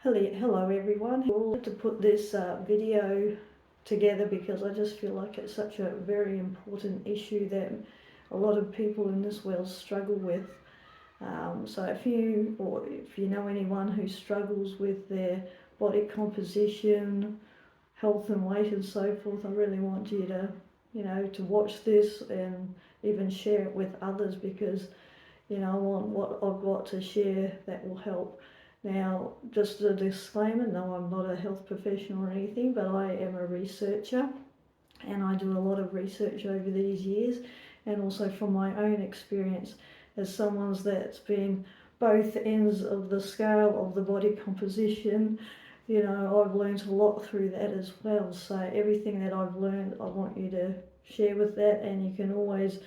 Hello everyone. I wanted to put this video together because I just feel like it's such a very important issue that a lot of people in this world struggle with. So if you know anyone who struggles with their body composition, health and weight and so forth, I really want you to watch this and even share it with others, because I want what I've got to share that will help. Now, just a disclaimer, no, I'm not a health professional or anything, but I am a researcher, and I do a lot of research over these years, and also from my own experience as someone that's been both ends of the scale of the body composition. I've learned a lot through that as well. So everything that I've learned, I want you to share with that, and you can always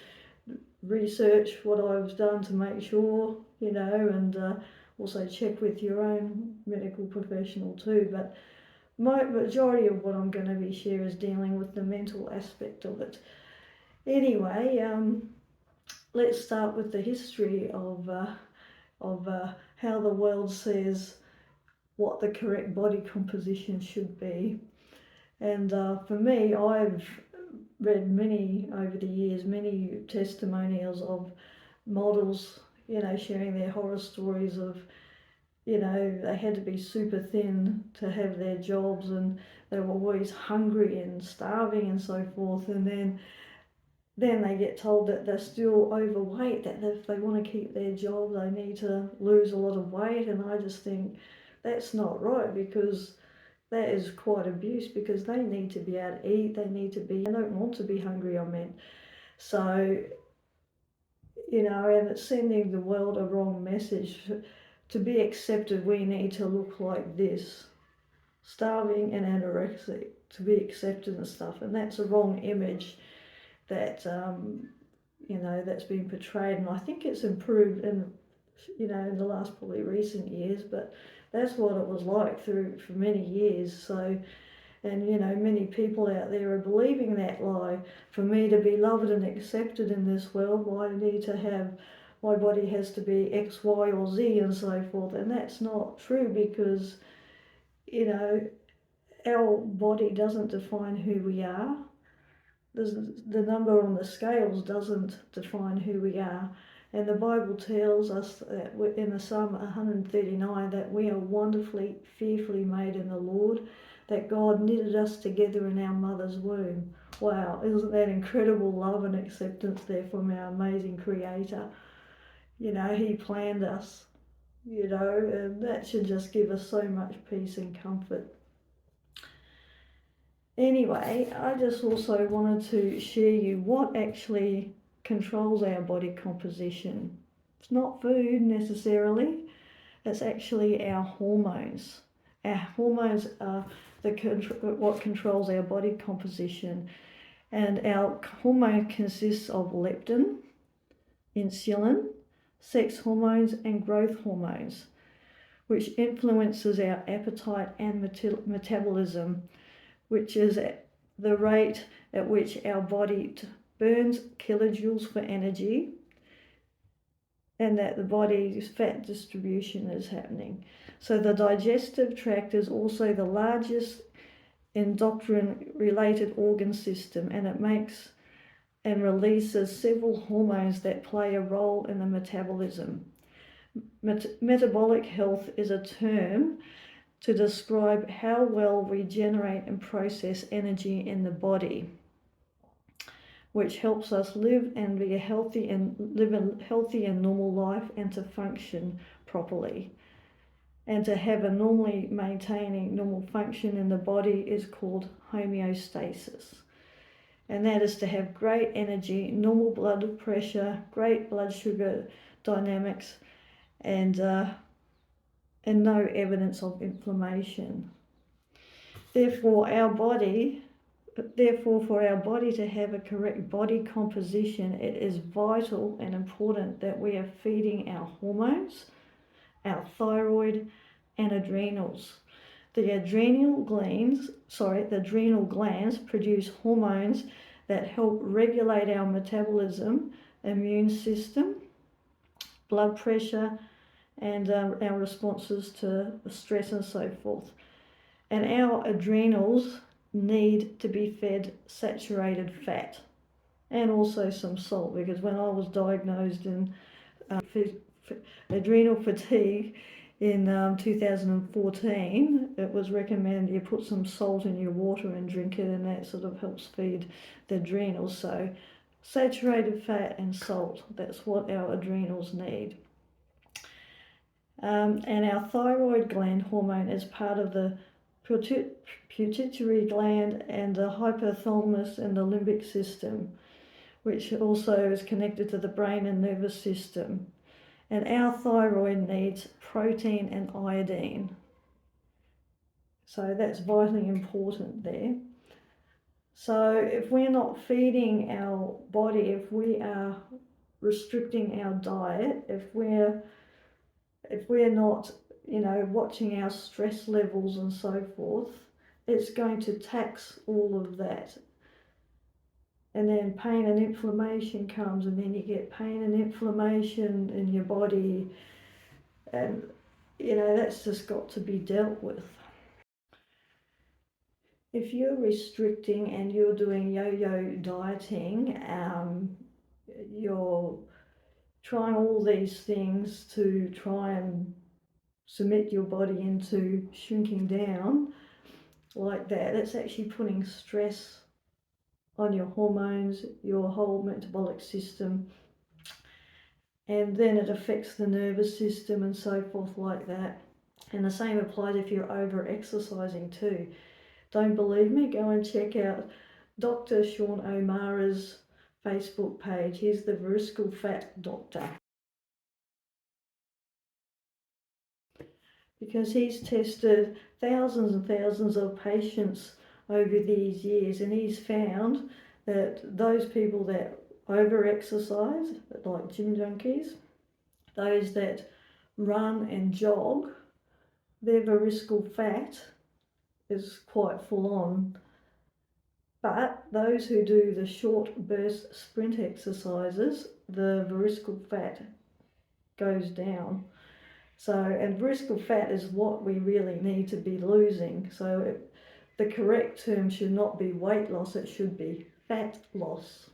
research what I've done to make sure, and also check with your own medical professional too. But my majority of what I'm going to be sharing is dealing with the mental aspect of it. Anyway, let's start with the history of how the world says what the correct body composition should be. And for me, I've read many over the years, many testimonials of models, sharing their horror stories of, they had to be super thin to have their jobs, and they were always hungry and starving and so forth. And then they get told that they're still overweight, that if they want to keep their job, they need to lose a lot of weight. And I just think that's not right, because that is quite abuse, because they need to be able to eat, they don't want to be hungry, I meant. So, and it's sending the world a wrong message. To be accepted, we need to look like this, starving and anorexic, to be accepted and stuff. And that's a wrong image that, that's been portrayed. And I think it's improved in the last probably recent years, but that's what it was like for many years. So, and many people out there are believing that lie. For me to be loved and accepted in this world, my body has to be X, Y, or Z and so forth. And that's not true, because our body doesn't define who we are. The number on the scales doesn't define who we are. And the Bible tells us that in the Psalm 139 that we are wonderfully, fearfully made in the Lord, that God knitted us together in our mother's womb. Wow, isn't that incredible love and acceptance there from our amazing Creator? He planned us, and that should just give us so much peace and comfort. Anyway, I just also wanted to share you what actually controls our body composition. It's not food necessarily, it's actually our hormones. Our hormones are what controls our body composition, and our hormone consists of leptin, insulin, sex hormones and growth hormones, which influences our appetite and metabolism, which is the rate at which our body burns kilojoules for energy, and that the body's fat distribution is happening. So the digestive tract is also the largest endocrine-related organ system, and it makes and releases several hormones that play a role in the metabolism. Metabolic health is a term to describe how well we generate and process energy in the body, which helps us live a healthy and normal life, and to function properly. And to have a normally maintaining normal function in the body is called homeostasis. And that is to have great energy, normal blood pressure, great blood sugar dynamics, and no evidence of inflammation. Therefore, for our body to have a correct body composition, it is vital and important that we are feeding our hormones, our thyroid and adrenals. The adrenal glands produce hormones that help regulate our metabolism, immune system, blood pressure, and our responses to stress and so forth. And our adrenals need to be fed saturated fat and also some salt, because when I was diagnosed in adrenal fatigue in 2014, it was recommended you put some salt in your water and drink it, and that sort of helps feed the adrenals. So saturated fat and salt, that's what our adrenals need. And our thyroid gland hormone is part of the pituitary gland and the hypothalamus and the limbic system, which also is connected to the brain and nervous system. And our thyroid needs protein and iodine. So that's vitally important there. So if we're not feeding our body, if we are restricting our diet, if we're not, watching our stress levels and so forth, it's going to tax all of that. And then pain and inflammation comes, and then you get pain and inflammation in your body, and that's just got to be dealt with. If you're restricting and you're doing yo-yo dieting, you're trying all these things to try and submit your body into shrinking down like that, it's actually putting stress on your hormones, your whole metabolic system, and then it affects the nervous system and so forth like that. And the same applies if you're over exercising too. Don't believe me? Go and check out Dr. Sean O'Mara's Facebook page. He's the Vs Fat doctor, because he's tested thousands and thousands of patients over these years, and he's found that those people that over exercise, like gym junkies, those that run and jog, their visceral fat is quite full on. But those who do the short burst sprint exercises, the visceral fat goes down. So, and visceral fat is what we really need to be losing. So the correct term should not be weight loss, it should be fat loss.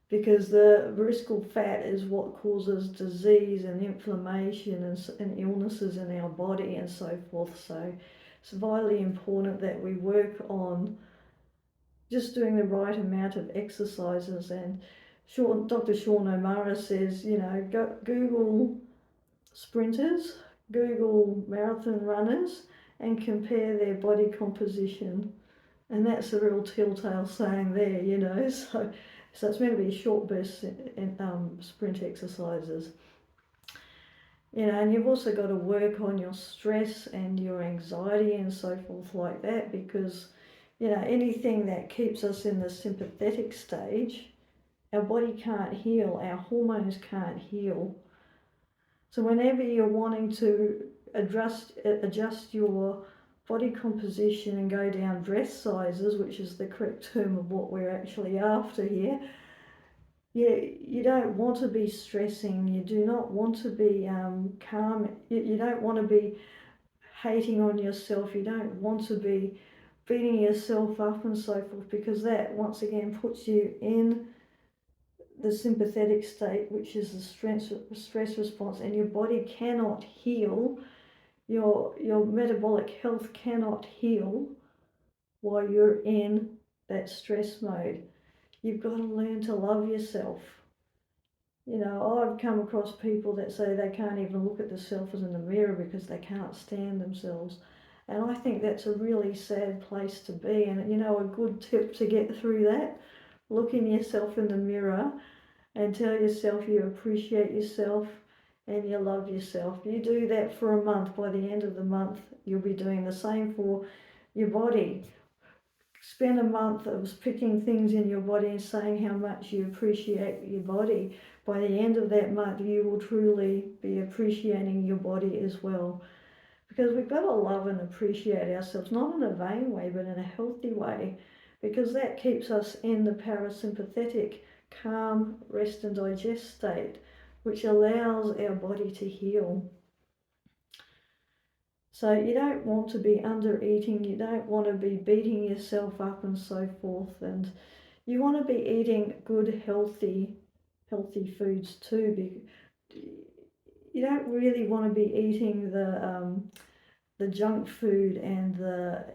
Because the visceral fat is what causes disease and inflammation and illnesses in our body and so forth. So it's vitally important that we work on just doing the right amount of exercises. And Dr. Sean O'Mara says, go Google sprinters, Google marathon runners, and compare their body composition. And that's a real telltale saying there, So it's meant to be short bursts in sprint exercises. And you've also got to work on your stress and your anxiety and so forth like that, because, anything that keeps us in the sympathetic stage, our body can't heal, our hormones can't heal. So whenever you're wanting to adjust your body composition and go down dress sizes, which is the correct term of what we're actually after here, you don't want to be stressing, you do not want to be calm, you don't want to be hating on yourself, you don't want to be beating yourself up and so forth, because that once again puts you in the sympathetic state, which is the stress response, and your body cannot heal, your metabolic health cannot heal while you're in that stress mode. You've got to learn to love yourself. I've come across people that say they can't even look at themselves in the mirror because they can't stand themselves. And I think that's a really sad place to be. And a good tip to get through that, looking yourself in the mirror and tell yourself you appreciate yourself and you love yourself. You do that for a month. By the end of the month, you'll be doing the same for your body. Spend a month of picking things in your body and saying how much you appreciate your body. By the end of that month, you will truly be appreciating your body as well. Because we've got to love and appreciate ourselves, not in a vain way, but in a healthy way. Because that keeps us in the parasympathetic, calm, rest and digest state, which allows our body to heal. So you don't want to be under eating, you don't want to be beating yourself up and so forth, and you want to be eating good healthy foods too. You don't really want to be eating the junk food and the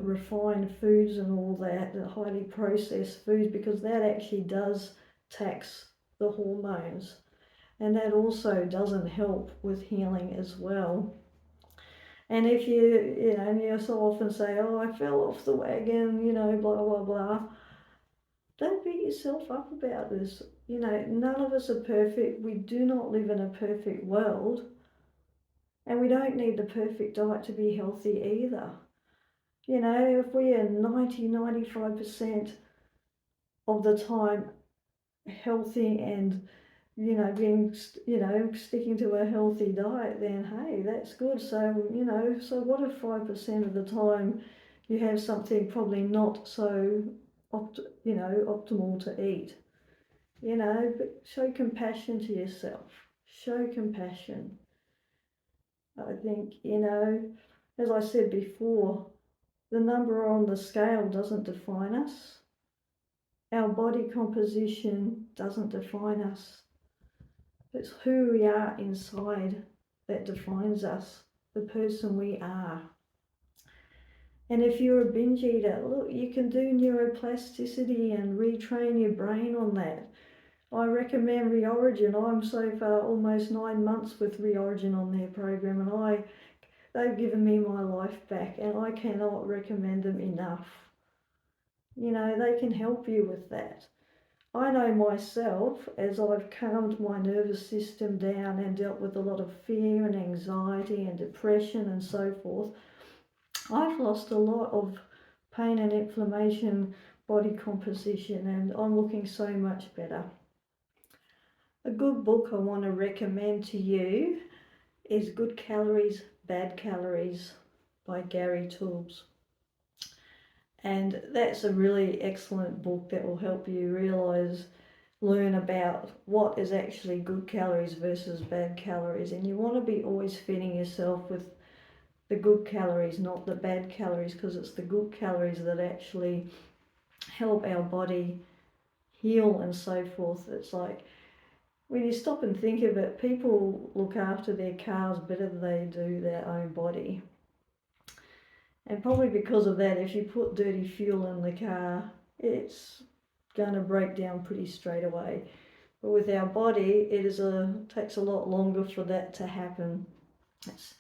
refined foods and all that, the highly processed foods, because that actually does tax the hormones, and that also doesn't help with healing as well. And if and you so often say, oh, I fell off the wagon, blah, blah, blah. Don't beat yourself up about this. None of us are perfect. We do not live in a perfect world. And we don't need the perfect diet to be healthy either. If we are 95% of the time healthy and being, sticking to a healthy diet, then hey, that's good. So what if 5% of the time you have something probably not so, optimal to eat? But show compassion to yourself. Show compassion. I think, as I said before, the number on the scale doesn't define us. Our body composition doesn't define us. It's who we are inside that defines us, the person we are. And if you're a binge eater, look, you can do neuroplasticity and retrain your brain on that. I recommend Reorigin. I'm so far almost 9 months with Reorigin on their program, and they've given me my life back, and I cannot recommend them enough. They can help you with that. I know myself, as I've calmed my nervous system down and dealt with a lot of fear and anxiety and depression and so forth, I've lost a lot of pain and inflammation, body composition, and I'm looking so much better. A good book I want to recommend to you is Good Calories, Bad Calories by Gary Toobs. And that's a really excellent book that will help you learn about what is actually good calories versus bad calories. And you want to be always feeding yourself with the good calories, not the bad calories, because it's the good calories that actually help our body heal and so forth. It's like, when you stop and think of it, people look after their cars better than they do their own body. And probably because of that, if you put dirty fuel in the car, it's going to break down pretty straight away. But with our body, takes a lot longer for that to happen. It's,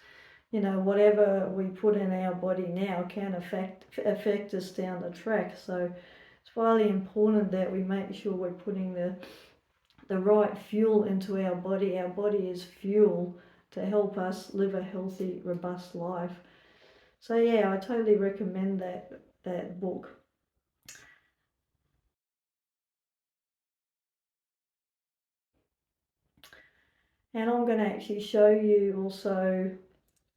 whatever we put in our body now can affect us down the track. So it's really important that we make sure we're putting the right fuel into our body. Our body is fuel to help us live a healthy, robust life. So yeah, I totally recommend that book. And I'm going to actually show you also,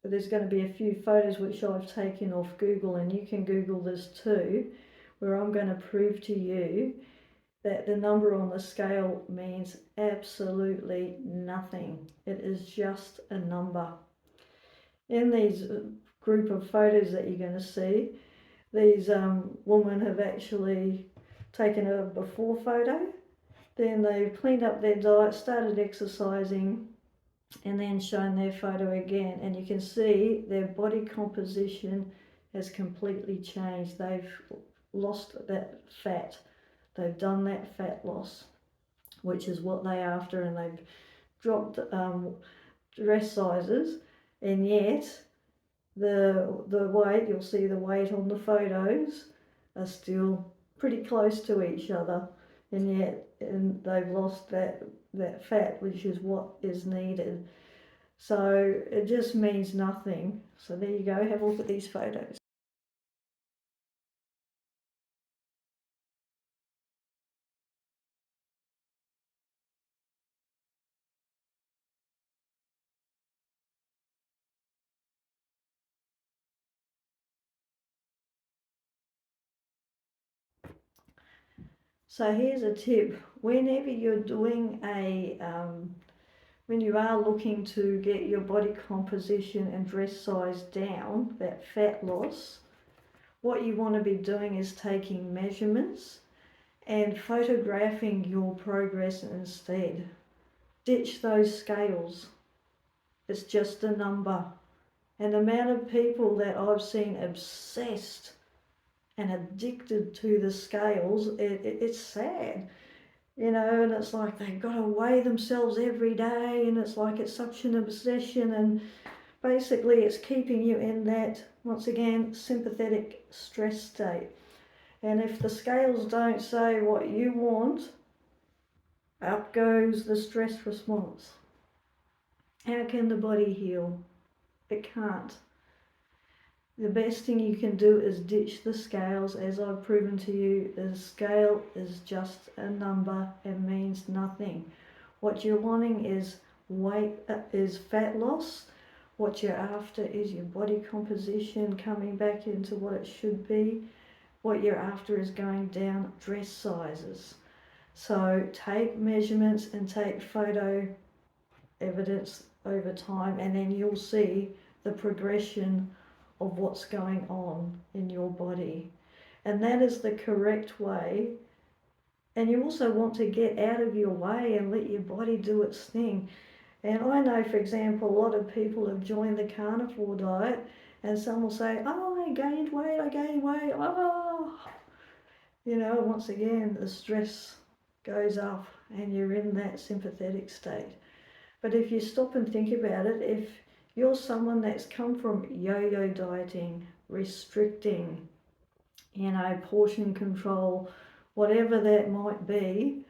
there's going to be a few photos which I've taken off Google, and you can Google this too, where I'm going to prove to you that the number on the scale means absolutely nothing. It is just a number. In these group of photos that you're going to see, these women have actually taken a before photo, then they've cleaned up their diet, started exercising, and then shown their photo again, and you can see their body composition has completely changed. They've lost that fat. They've done that fat loss, which is what they're after, and they've dropped dress sizes, and yet the weight, you'll see the weight on the photos, are still pretty close to each other, and yet they've lost that fat, which is what is needed. So it just means nothing. So there you go, have a look at these photos. So here's a tip. Whenever you're doing when you are looking to get your body composition and dress size down, that fat loss, what you want to be doing is taking measurements and photographing your progress instead. Ditch those scales. It's just a number. And the amount of people that I've seen obsessed and addicted to the scales, it's sad. And it's like they've got to weigh themselves every day, and it's like it's such an obsession, and basically it's keeping you in that, once again, sympathetic stress state. And if the scales don't say what you want, up goes the stress response. How can the body heal? It can't. The best thing you can do is ditch the scales. As I've proven to you, the scale is just a number and means nothing. What you're wanting is fat loss. What you're after is your body composition coming back into what it should be. What you're after is going down dress sizes. So take measurements and take photo evidence over time, and then you'll see the progression of what's going on in your body. And that is the correct way. And you also want to get out of your way and let your body do its thing. And I know, for example, a lot of people have joined the carnivore diet, and some will say, oh, I gained weight, oh. Once again, the stress goes up and you're in that sympathetic state. But if you stop and think about it, if you're someone that's come from yo-yo dieting, restricting, portion control, whatever that might be,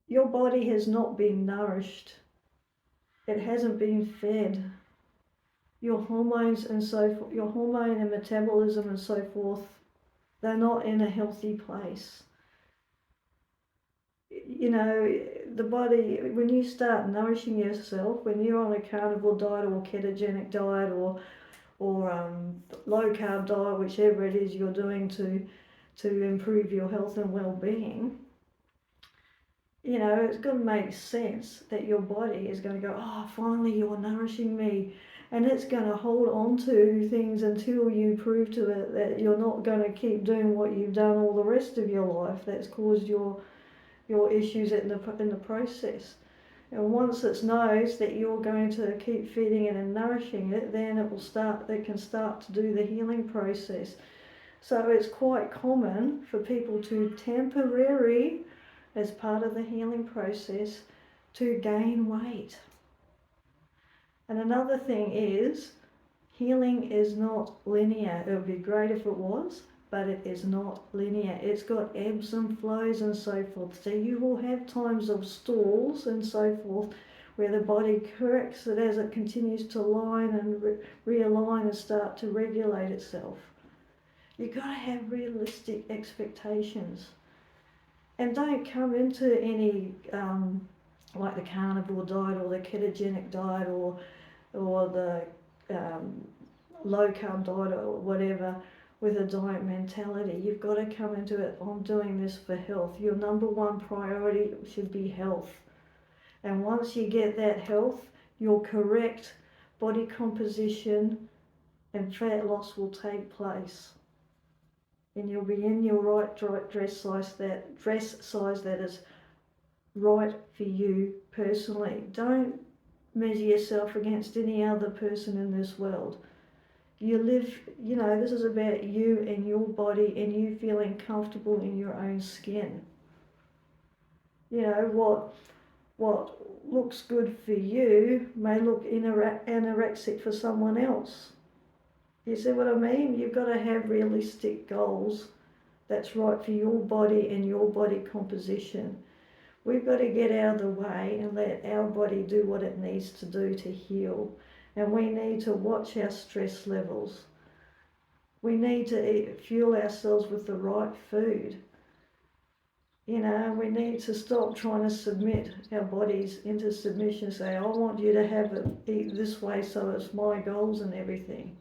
your body has not been nourished. It hasn't been fed. Your hormones and so forth, your hormone and metabolism and so forth, they're not in a healthy place. The body, when you start nourishing yourself, when you're on a carnivore diet or ketogenic diet or low carb diet, whichever it is you're doing to improve your health and well-being, it's going to make sense that your body is going to go, oh, finally you're nourishing me. And it's going to hold on to things until you prove to it that you're not going to keep doing what you've done all the rest of your life that's caused your issues in the process. And once it knows that you're going to keep feeding it and nourishing it, then it can start to do the healing process. So it's quite common for people to temporarily, as part of the healing process, to gain weight. And another thing is, healing is not linear. It would be great if it was, but it is not linear. It's got ebbs and flows and so forth. So you will have times of stalls and so forth where the body corrects it as it continues to line and realign and start to regulate itself. You've got to have realistic expectations. And don't come into any, like the carnivore diet or the ketogenic diet or the low carb diet or whatever, with a diet mentality. You've got to come into it, I'm doing this for health. Your number one priority should be health. And once you get that health, your correct body composition and fat loss will take place. And you'll be in your right dress size that is right for you personally. Don't measure yourself against any other person in this world. You live, this is about you and your body and you feeling comfortable in your own skin. What looks good for you may look anorexic for someone else. You see what I mean? You've got to have realistic goals that's right for your body and your body composition. We've got to get out of the way and let our body do what it needs to do to heal. And we need to watch our stress levels. We need to fuel ourselves with the right food. We need to stop trying to submit our bodies into submission, say, I want you to have it, eat this way so it's my goals and everything.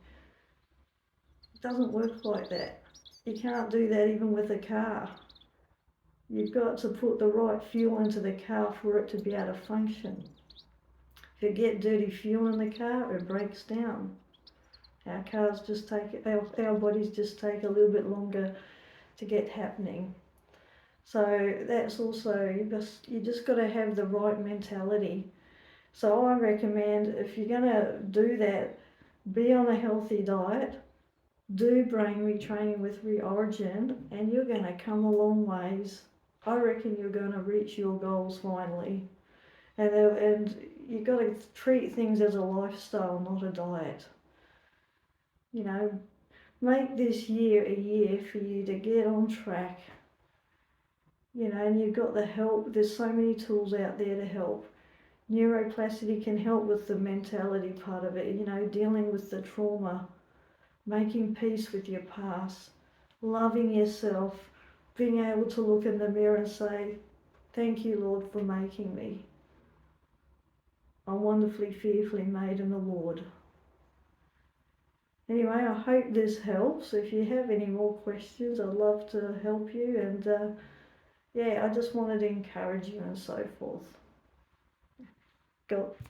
It doesn't work like that. You can't do that even with a car. You've got to put the right fuel into the car for it to be able to function. If you get dirty fuel in the car, it breaks down. Our cars just take, our bodies just take a little bit longer to get happening. So that's also, you just got to have the right mentality. So I recommend, if you're going to do that, be on a healthy diet, do brain retraining with Reorigin, and you're going to come a long ways. I reckon you're going to reach your goals finally. And you've got to treat things as a lifestyle, not a diet. You know, make this year a year for you to get on track. You know, and you've got the help. There's so many tools out there to help. Neuroplasticity can help with the mentality part of it, you know, dealing with the trauma, making peace with your past, loving yourself, being able to look in the mirror and say, thank you, Lord, for making me. I'm wonderfully, fearfully made in the Lord. Anyway, I hope this helps. If you have any more questions, I'd love to help you. And yeah, I just wanted to encourage you and so forth.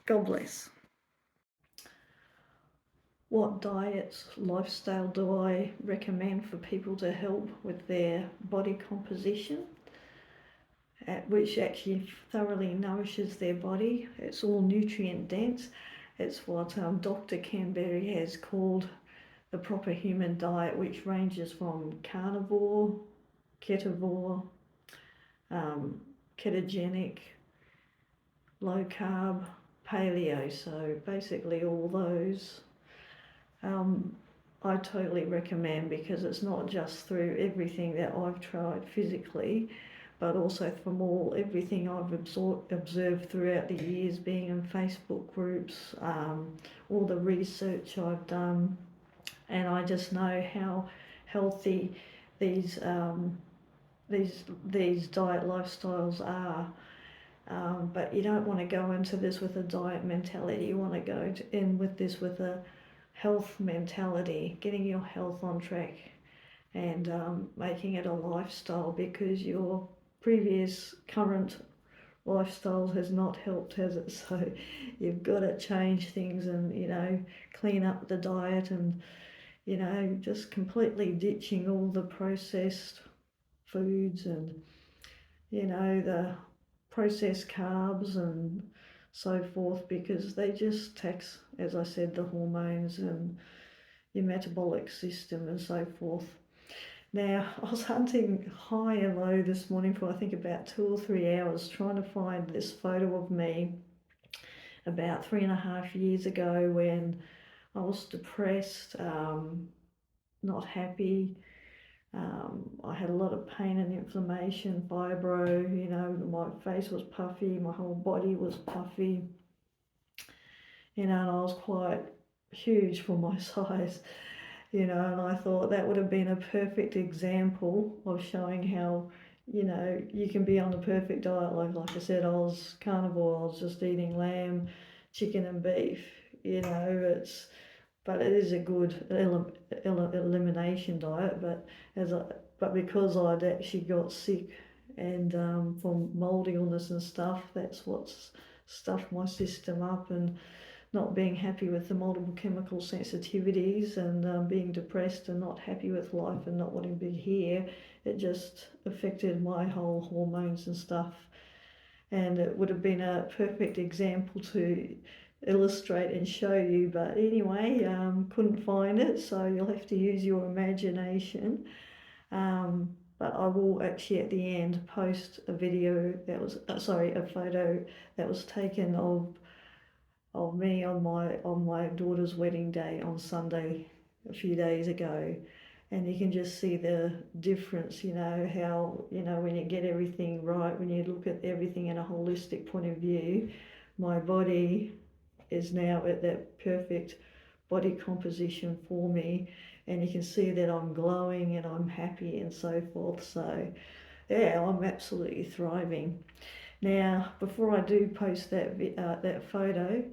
God bless. What diets, lifestyle do I recommend for people to help with their body composition, which actually thoroughly nourishes their body? It's all nutrient dense. It's what Dr. Canberry has called the proper human diet, which ranges from carnivore, ketovore, ketogenic, low carb, paleo. So basically all those. I totally recommend, because it's not just through everything that I've tried physically, but also from everything I've observed throughout the years, being in Facebook groups, all the research I've done, and I just know how healthy these diet lifestyles are. But you don't want to go into this with a diet mentality. You want to go in with this with a health mentality, getting your health on track, and making it a lifestyle, because your previous current lifestyle has not helped, has it? So you've got to change things and, you know, clean up the diet, and, you know, just completely ditching all the processed foods and, you know, the processed carbs and so forth, because they just tax, as I said, the hormones and your metabolic system and so forth. Now, I was hunting high and low this morning for I think about 2 or 3 hours, trying to find this photo of me about 3.5 years ago, when I was depressed, not happy. I had a lot of pain and inflammation, fibro, you know, my face was puffy, my whole body was puffy, you know, and I was quite huge for my size, you know, and I thought that would have been a perfect example of showing how, you know, you can be on the perfect diet. Like I said, I was carnivore, I was just eating lamb, chicken and beef, you know, but it is a good elimination diet. But because I'd actually got sick and from mold illness and stuff, that's what's stuffed my system up, and not being happy with the multiple chemical sensitivities, and being depressed and not happy with life and not wanting to be here, it just affected my whole hormones and stuff. And it would have been a perfect example to illustrate and show you, but anyway, couldn't find it, so you'll have to use your imagination. But I will actually at the end post a video that was, a photo that was taken of me on my daughter's wedding day on Sunday a few days ago, and you can just see the difference, you know, how, you know, when you get everything right, when you look at everything in a holistic point of view, my body is now at that perfect body composition for me, and you can see that I'm glowing and I'm happy and so forth. So yeah, I'm absolutely thriving. Now, before I do post that photo,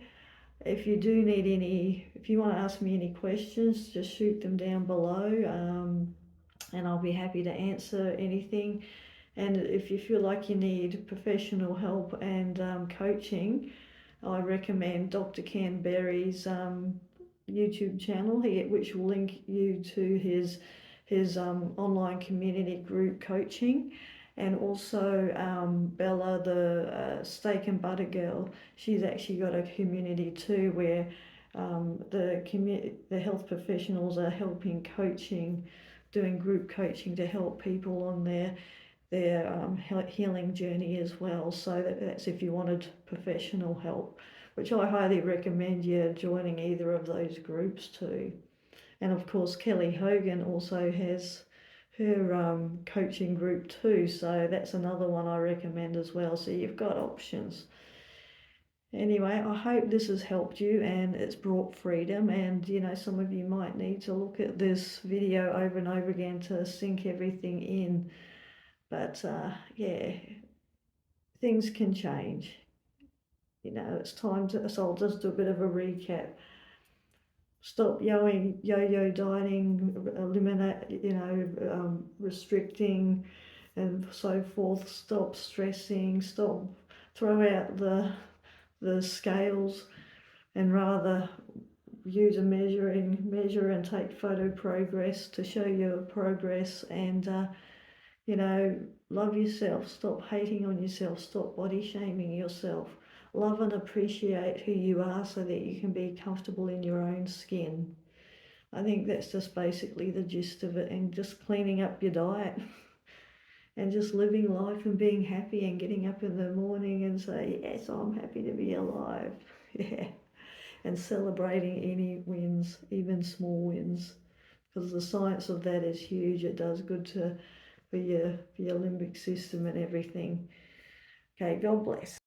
if you want to ask me any questions, just shoot them down below, and I'll be happy to answer anything. And if you feel like you need professional help and coaching, I recommend Dr. Ken Berry's YouTube channel, which will link you to his online community group coaching, and also Bella, the steak and butter girl. She's actually got a community too where the health professionals are helping coaching, doing group coaching to help people on their healing journey as well. So that's if you wanted professional help, which I highly recommend you joining either of those groups too. And of course, Kelly Hogan also has her coaching group too, so that's another one I recommend as well. So you've got options. Anyway, I hope this has helped you and it's brought freedom, and some of you might need to look at this video over and over again to sink everything in. But yeah, things can change. It's time to, so I'll just do a bit of a recap. Stop yo-yo dieting, eliminate, restricting and so forth. Stop stressing, throw out the scales, and rather use a measure and take photo progress to show your progress. And love yourself, stop hating on yourself, stop body shaming yourself. Love and appreciate who you are so that you can be comfortable in your own skin. I think that's just basically the gist of it, and just cleaning up your diet and just living life and being happy and getting up in the morning and say, yes, I'm happy to be alive. Yeah. And celebrating any wins, even small wins, because the science of that is huge. It does good for your limbic system and everything. Okay, God bless.